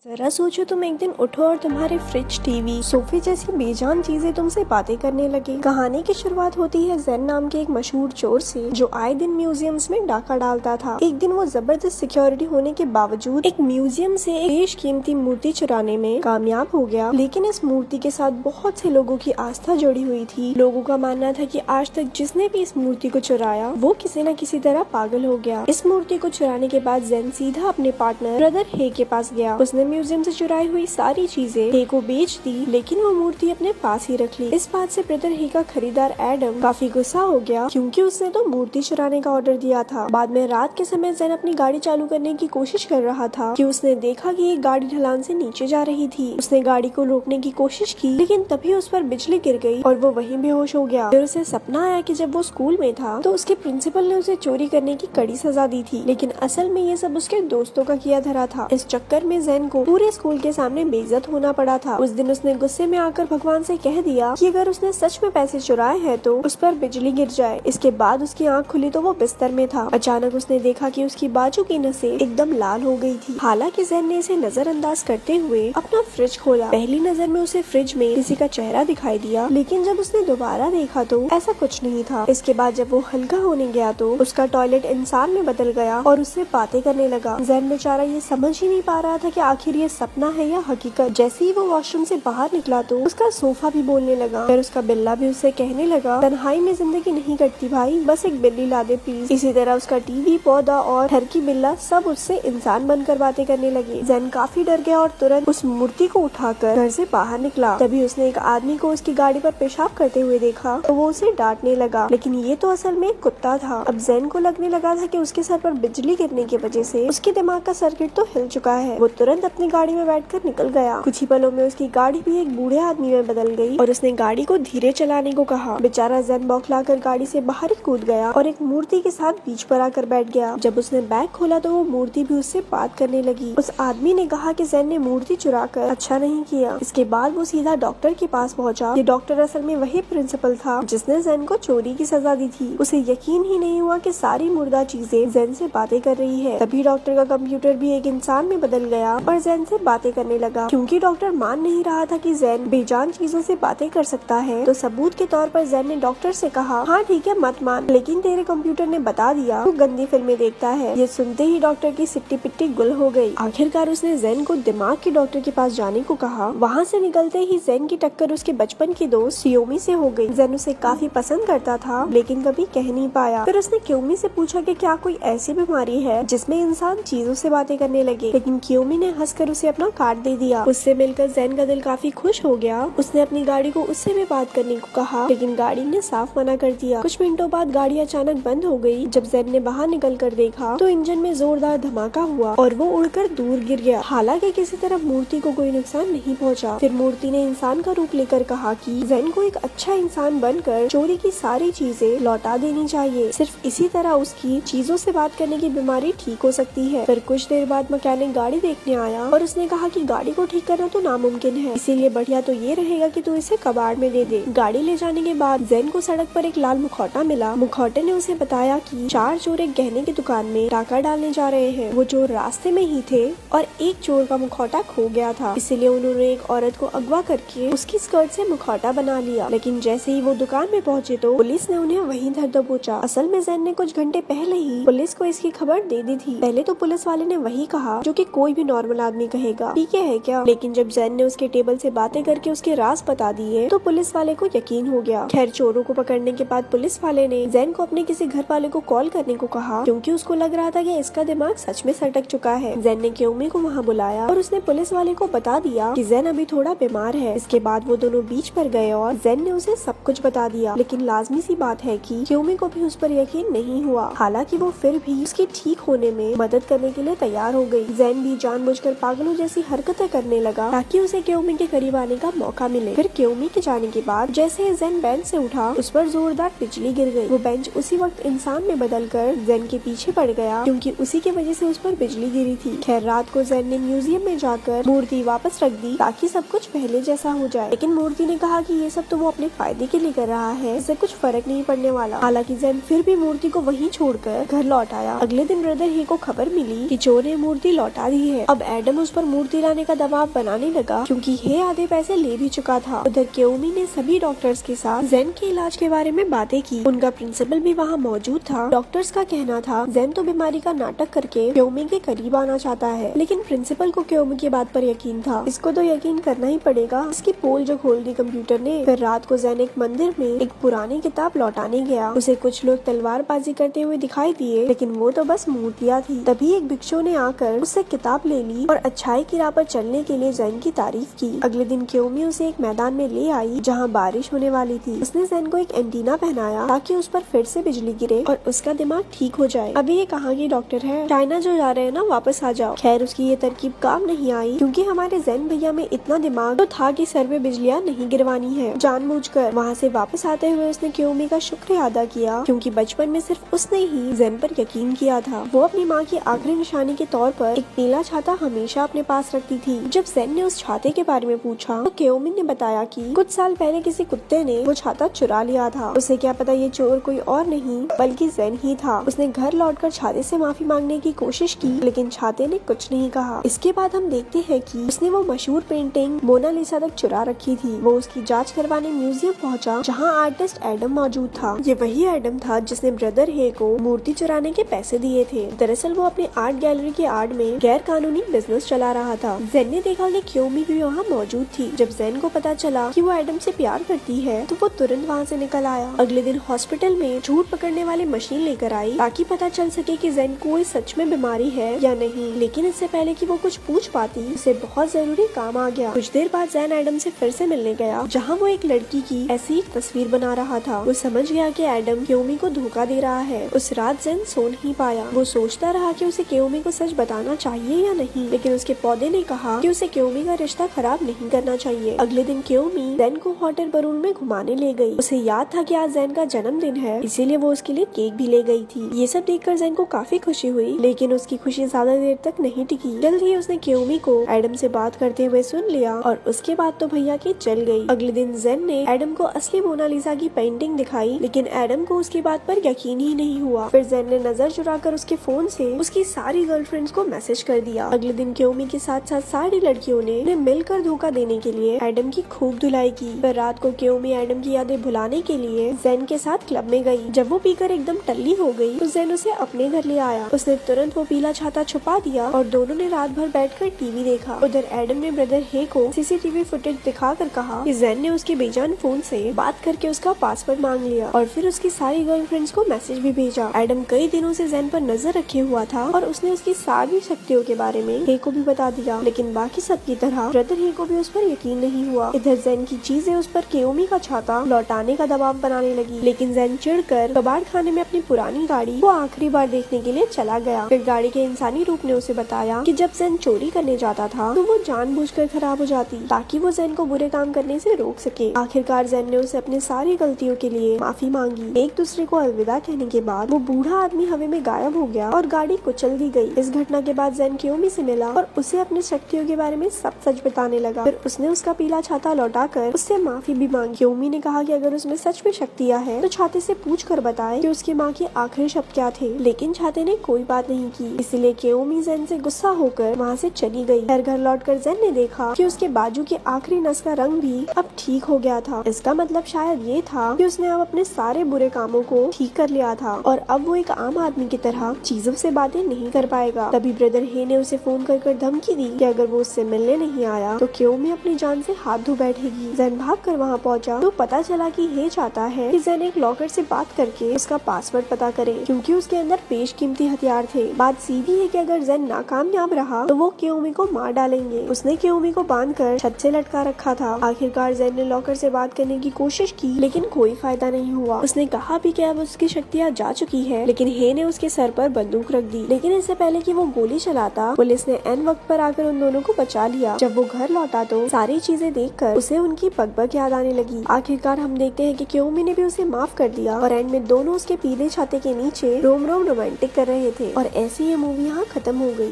जरा सोचो, तुम एक दिन उठो और तुम्हारे फ्रिज, टीवी, सोफे जैसी बेजान चीजें तुमसे बातें करने लगे। कहानी की शुरुआत होती है ज़ेन नाम के एक मशहूर चोर से, जो आए दिन म्यूजियम्स में डाका डालता था। एक दिन वो जबरदस्त सिक्योरिटी होने के बावजूद एक म्यूजियम से एक बेशकीमती मूर्ति चुराने में कामयाब हो गया। लेकिन इस मूर्ति के साथ बहुत से लोगों की आस्था जुड़ी हुई थी। लोगों का मानना था कि आज तक जिसने भी इस मूर्ति को चुराया वो किसी न किसी तरह पागल हो गया। इस मूर्ति को चुराने के बाद ज़ेन सीधा अपने पार्टनर ब्रदर हे के पास गया। उसने म्यूजियम से चुराई हुई सारी चीजें हे को बेच दी, लेकिन वो मूर्ति अपने पास ही रख ली। इस बात से ब्रदर हे का खरीदार एडम काफी गुस्सा हो गया, क्योंकि उसने तो मूर्ति चुराने का ऑर्डर दिया था। बाद में रात के समय ज़ेन अपनी गाड़ी चालू करने की कोशिश कर रहा था कि उसने देखा कि एक गाड़ी ढलान से नीचे जा रही थी। उसने गाड़ी को रोकने की कोशिश की, लेकिन तभी उस पर बिजली गिर गई और वो वहीं बेहोश हो गया। फिर उसे सपना आया कि जब वो स्कूल में था तो उसके प्रिंसिपल ने उसे चोरी करने की कड़ी सजा दी थी, लेकिन असल में ये सब उसके दोस्तों का किया धरा था। इस चक्कर में ज़ेन को पूरे स्कूल के सामने बेइज्जत होना पड़ा था। उस दिन उसने गुस्से में आकर भगवान से कह दिया कि अगर उसने सच में पैसे चुराए हैं तो उस पर बिजली गिर जाए। इसके बाद उसकी आंख खुली तो वो बिस्तर में था। अचानक उसने देखा कि उसकी बाजू की नसें एकदम लाल हो गई थी। हालांकि ज़ेन ने इसे नजरअंदाज करते हुए अपना फ्रिज खोला। पहली नजर में उसे फ्रिज में किसी का चेहरा दिखाई दिया, लेकिन जब उसने दोबारा देखा तो ऐसा कुछ नहीं था। इसके बाद जब वो हल्का होने गया तो उसका टॉयलेट इंसान में बदल गया और उससे बातें करने लगा। ज़ेन बेचारा ये समझ ही नहीं पा रहा था कि आखिर ये सपना है या हकीकत। जैसे ही वो वॉशरूम से बाहर निकला तो उसका सोफा भी बोलने लगा। फिर उसका बिल्ला भी उससे कहने लगा, तन्हाई में जिंदगी नहीं कटती भाई, बस एक बिल्ली ला दे प्लीज। इसी तरह उसका टीवी, पौधा और घर की बिल्ला सब उससे इंसान बनकर बातें करने लगे। ज़ेन काफी डर गया और तुरंत उस मूर्ति को उठाकर घर से बाहर निकला। तभी उसने एक आदमी को उसकी गाड़ी पर पेशाब करते हुए देखा तो वो उसे डांटने लगा, लेकिन ये तो असल में एक कुत्ता था। अब ज़ेन को लगने लगा था कि उसके सर पर बिजली गिरने की वजह से उसके दिमाग का सर्किट तो हिल चुका है। वो तुरंत अपनी गाड़ी में बैठकर निकल गया। कुछ ही पलों में उसकी गाड़ी भी एक बूढ़े आदमी में बदल गई और उसने गाड़ी को धीरे चलाने को कहा। बेचारा ज़ेन बौखलाकर गाड़ी से बाहर ही कूद गया और एक मूर्ति के साथ बीच पर आकर बैठ गया। जब उसने बैग खोला तो वो मूर्ति भी उससे बात करने लगी। उस आदमी ने कहा कि ज़ेन ने मूर्ति चुराकर अच्छा नहीं किया। इसके बाद वो सीधा डॉक्टर के पास पहुंचा। ये डॉक्टर असल में वही प्रिंसिपल था जिसने ज़ेन को चोरी की सजा दी थी। उसे यकीन ही नहीं हुआ कि सारी मुर्दा चीजें ज़ेन से बातें कर रही है। तभी डॉक्टर का कंप्यूटर भी एक इंसान में बदल गया और ज़ेन से बातें करने लगा। क्योंकि डॉक्टर मान नहीं रहा था कि ज़ेन बेजान चीजों से बातें कर सकता है, तो सबूत के तौर पर ज़ेन ने डॉक्टर से कहा, हाँ ठीक है मत मान, लेकिन तेरे कंप्यूटर ने बता दिया तू गंदी फिल्में देखता है। ये सुनते ही डॉक्टर की सिट्टी पिट्टी गुल हो गई। आखिरकार उसने ज़ेन को दिमाग के डॉक्टर के पास जाने को कहा। वहाँ से निकलते ही ज़ेन की टक्कर उसके बचपन की दोस्त क्योमी से हो गई। ज़ेन उसे काफी पसंद करता था, लेकिन कभी कह नहीं पाया। फिर उसने क्योमी से पूछा कि क्या कोई ऐसी बीमारी है जिसमें इंसान चीजों से बातें करने लगे, लेकिन क्योमी ने हंसकर उसे अपना कार्ड दे दिया। उससे मिलकर ज़ेन का दिल काफी खुश हो गया। उसने अपनी गाड़ी को उससे भी बात करने को कहा, लेकिन गाड़ी ने साफ मना कर दिया। कुछ मिनटों बाद गाड़ी अचानक बंद हो गई। जब ज़ेन ने बाहर निकल कर देखा तो इंजन में जोरदार धमाका हुआ और वो उड़कर दूर गिर गया। हालांकि किसी तरह मूर्ति को कोई नुकसान नहीं पहुंचा। फिर मूर्ति ने इंसान का रूप लेकर कहा कि ज़ेन को एक अच्छा इंसान बनकर चोरी की सारी चीजें लौटा देनी चाहिए। सिर्फ इसी तरह उसकी चीजों से बात करने की बीमारी ठीक हो सकती है। फिर कुछ देर बाद मैकेनिक गाड़ी देखने आया और उसने कहा कि गाड़ी को ठीक करना तो नामुमकिन है, इसीलिए बढ़िया तो ये रहेगा कि तू इसे कबाड़ में दे दे। गाड़ी ले जाने के बाद ज़ेन को सड़क पर एक लाल मुखौटा मिला। मुखौटे ने उसे बताया कि 4 चोर एक गहने की दुकान में डाका डालने जा रहे हैं। वो चोर रास्ते में ही थे और एक चोर का मुखौटा खो गया था, इसीलिए उन्होंने एक औरत को अगवा करके उसकी स्कर्ट से मुखौटा बना लिया। लेकिन जैसे ही वो दुकान में पहुंचे तो पुलिस ने उन्हें वहीं धर दबोचा। असल में ज़ेन ने कुछ घंटे पहले ही पुलिस को इसकी खबर दे दी थी। पहले तो पुलिस वाले ने वही कहा जो कि कोई भी नॉर्मल आदमी कहेगा, ठीक है क्या? लेकिन जब ज़ेन ने उसके टेबल से बातें करके उसके राज बता दिए तो पुलिस वाले को यकीन हो गया। खैर, चोरों को पकड़ने के बाद पुलिस वाले ने ज़ेन को अपने किसी घर वाले को कॉल करने को कहा, क्योंकि उसको लग रहा था कि इसका दिमाग सच में सटक चुका है। ज़ेन ने क्योमी को वहाँ बुलाया और उसने पुलिस वाले को बता दिया कि ज़ेन अभी थोड़ा बीमार है। इसके बाद वो दोनों बीच पर गए और ज़ेन ने उसे सब कुछ बता दिया। लेकिन लाजमी सी बात है कि क्योमी को भी उस पर यकीन नहीं हुआ। हालांकि वो फिर भी उसके ठीक होने में मदद करने के लिए तैयार हो गई। ज़ेन भी जानबूझकर पागलों जैसी हरकतें करने लगा ताकि उसे क्योमी के करीब आने का मौका मिले। फिर क्योमी के जाने के बाद जैसे ही ज़ेन बेंच से उठा उस पर जोरदार बिजली गिर गई। वो बेंच उसी वक्त इंसान में बदलकर ज़ेन के पीछे पड़ गया, क्योंकि उसी की वजह से उस पर बिजली गिरी थी। खैर, रात को ज़ेन ने म्यूजियम में जाकर मूर्ति वापस रख दी ताकि सब कुछ पहले जैसा हो जाए। लेकिन मूर्ति ने कहा कि ये सब तो वो अपने फायदे के लिए कर रहा है, इससे कुछ फर्क नहीं पड़ने वाला। हालांकि ज़ेन फिर भी मूर्ति को वहीं छोड़कर घर लौट आया। अगले दिन ब्रदर ही को खबर मिली कि चोर ने मूर्ति लौटा दी है। अब एडम एडम उस पर मूर्ति लाने का दबाव बनाने लगा क्योंकि हे आधे पैसे ले भी चुका था। उधर क्योमी ने सभी डॉक्टर्स के साथ जेन के इलाज के बारे में बातें की। उनका प्रिंसिपल भी वहाँ मौजूद था। डॉक्टर्स का कहना था जेन तो बीमारी का नाटक करके क्योमी के करीब आना चाहता है, लेकिन प्रिंसिपल को क्योमी की बात पर यकीन था। इसको तो यकीन करना ही पड़ेगा। इसकी पोल जो खोल दी कंप्यूटर ने। फिर रात को जेन एक मंदिर में एक पुरानी किताब लौटाने गया। उसे कुछ लोग तलवारबाजी करते हुए दिखाई दिए, लेकिन वो तो बस मूर्तियाँ थी। तभी एक भिक्षु ने आकर उससे किताब ले ली और अच्छाई की राह पर चलने के लिए जेन की तारीफ की। अगले दिन क्योमी उसे एक मैदान में ले आई जहाँ बारिश होने वाली थी। उसने जेन को एक एंटीना पहनाया ताकि उस पर फिर से बिजली गिरे और उसका दिमाग ठीक हो जाए। अभी ये कहाँ की डॉक्टर है? चाइना जो जा रहे हैं ना, वापस आ जाओ। खैर उसकी ये तरकीब काम नहीं आई क्योंकि हमारे जेन भैया में इतना दिमाग तो था कि सर पे बिजलियाँ नहीं गिरवानी है। जानबूझकर वहाँ से वापस आते हुए उसने क्योमी का शुक्र अदा किया क्योंकि बचपन में सिर्फ उसने ही जेन पर यकीन किया था। वो अपनी माँ की आखिरी निशानी के तौर पर एक नीला छाता हमेशा अपने पास रखती थी। जब जेन ने उस छाते के बारे में पूछा तो क्योमी ने बताया कि कुछ साल पहले किसी कुत्ते ने वो छाता चुरा लिया था। उसे क्या पता ये चोर कोई और नहीं बल्कि जेन ही था। उसने घर लौटकर छाते से माफी मांगने की कोशिश की, लेकिन छाते ने कुछ नहीं कहा। इसके बाद हम देखते हैं कि उसने वो मशहूर पेंटिंग मोनालिसा तक चुरा रखी थी। वो उसकी जांच करवाने म्यूजियम पहुंचा जहां आर्टिस्ट एडम मौजूद था। ये वही एडम था जिसने ब्रदर हे को मूर्ति चुराने के पैसे दिए थे। दरअसल वो अपने आर्ट गैलरी के आड़ में गैर कानूनी बिजनेस चला रहा था। जेन ने देखा कि क्योमी भी वहाँ मौजूद थी। जब जेन को पता चला कि वो एडम से प्यार करती है तो वो तुरंत वहाँ से निकल आया। अगले दिन हॉस्पिटल में झूठ पकड़ने वाली मशीन लेकर आई ताकि पता चल सके कि जेन को कोई सच में बीमारी है या नहीं। लेकिन इससे पहले कि वो कुछ पूछ पाती उसे बहुत जरूरी काम आ गया। कुछ देर बाद जेन एडम से फिर से मिलने गया जहाँ वो एक लड़की की ऐसी तस्वीर बना रहा था। वो समझ गया कि एडम क्योमी को धोखा दे रहा है। उस रात जेन सो नहीं पाया। वो सोचता रहा कि उसे क्योमी को सच बताना चाहिए या नहीं, लेकिन उसके पौधे ने कहा कि उसे क्योमी का रिश्ता खराब नहीं करना चाहिए। अगले दिन क्योमी जेन को हॉट एयर बलून में घुमाने ले गई। उसे याद था कि आज जेन का जन्मदिन है, इसीलिए वो उसके लिए केक भी ले गई थी। ये सब देखकर जेन को काफी खुशी हुई, लेकिन उसकी खुशी ज्यादा देर तक नहीं टिकी। जल्द ही उसने क्योमी को एडम से बात करते हुए सुन लिया और उसके बाद तो भैया की चल गई। अगले दिन जेन ने एडम को असली मोनालिसा की पेंटिंग दिखाई, लेकिन एडम को उसकी बात पर यकीन ही नहीं हुआ। फिर जेन ने नजर चुराकर उसके फोन से उसकी सारी गर्लफ्रेंड्स को मैसेज कर दिया। अगले दिन क्योमी के साथ साथ सारी लड़कियों ने उन्हें मिलकर धोखा देने के लिए एडम की खूब धुलाई की। फिर रात को क्योमी एडम की यादें भुलाने के लिए जेन के साथ क्लब में गई। जब वो पीकर एकदम टल्ली हो गई तो जेन उसे अपने घर ले आया। उसने तुरंत वो पीला छाता छुपा दिया और दोनों ने रात भर बैठकर टीवी देखा। उधर एडम ने ब्रदर हे को सीसीटीवी फुटेज दिखाकर कहा कि जेन ने उसके बेजान फोन से बात करके उसका पासवर्ड मांग लिया और फिर उसकी सारी गर्लफ्रेंड्स को मैसेज भी भेजा। एडम कई दिनों से जेन पर नजर रखे हुआ था और उसने उसकी सारी शक्तियों के बारे में हे को भी बता दिया, लेकिन बाकी सब की तरह ब्रदर हे को भी उस पर यकीन नहीं हुआ। इधर जेन की चीजें उस पर क्योमी का छाता लौटाने का दबाव बनाने लगी, लेकिन जेन चिढ़कर कबाड़ खाने में अपनी पुरानी गाड़ी को आखिरी बार देखने के लिए चला गया। फिर गाड़ी के इंसानी रूप ने उसे बताया कि जब जेन चोरी करने जाता था तो वो जानबूझकर खराब हो जाती ताकि वो जेन को बुरे काम करने से रोक सके। आखिरकार जेन ने उसे अपनी सारी गलतियों के लिए माफी मांगी। एक दूसरे को अलविदा कहने के बाद वो बूढ़ा आदमी हवा में गायब हो गया और गाड़ी कुचल दी गई। इस घटना के बाद जेन क्योमी से मिला और उसे अपनी शक्तियों के बारे में सब सच बताने लगा। फिर उसने उसका पीला छाता लौटाकर उससे माफी भी मांगी। क्योमी ने कहा कि अगर उसमें सच में शक्तियाँ हैं तो छाते से पूछ कर बताए कि उसकी माँ के आखिरी शब्द क्या थे, लेकिन छाते ने कोई बात नहीं की। इसलिए क्योमी जेन से गुस्सा होकर वहाँ से चली गई। घर लौटकर जेन ने देखा कि उसके बाजू के आखिरी नस का रंग भी अब ठीक हो गया था। इसका मतलब शायद ये था कि उसने अब अपने सारे बुरे कामों को ठीक कर लिया था और अब वो एक आम आदमी की तरह चीजों से बातें नहीं कर पाएगा। तभी ब्रदर हे ने उसे फोन कर धमकी दी कि अगर वो उससे मिलने नहीं आया तो क्योमी अपनी जान से हाथ धो बैठेगी। जेन भागकर वहाँ पहुँचा तो पता चला कि हे चाहता है कि जेन एक लॉकर से बात करके उसका पासवर्ड पता करे, क्योंकि उसके अंदर बेशकीमती हथियार थे। बात सीधी है कि अगर जेन नाकामयाब रहा तो वो क्योमी को मार डालेंगे। उसने क्योमी को बांधकर छत से लटका रखा था। आखिरकार जेन ने लॉकर से बात करने की कोशिश की, लेकिन कोई फायदा नहीं हुआ। उसने कहा भी कि अब उसकी शक्तियाँ जा चुकी है, लेकिन हे ने उसके सर पर बंदूक रख दी। लेकिन इससे पहले कि वो गोली चलाता पुलिस ने एन वक्त पर आकर उन दोनों को बचा लिया। जब वो घर लौटा तो सारी चीजें देखकर उसे उनकी बकबक याद आने लगी। आखिरकार हम देखते हैं कि क्योमी ने भी उसे माफ कर दिया और एंड में दोनों उसके पीले छाते के नीचे रोम रोमांटिक कर रहे थे और ऐसी ये मूवी यहाँ खत्म हो गई।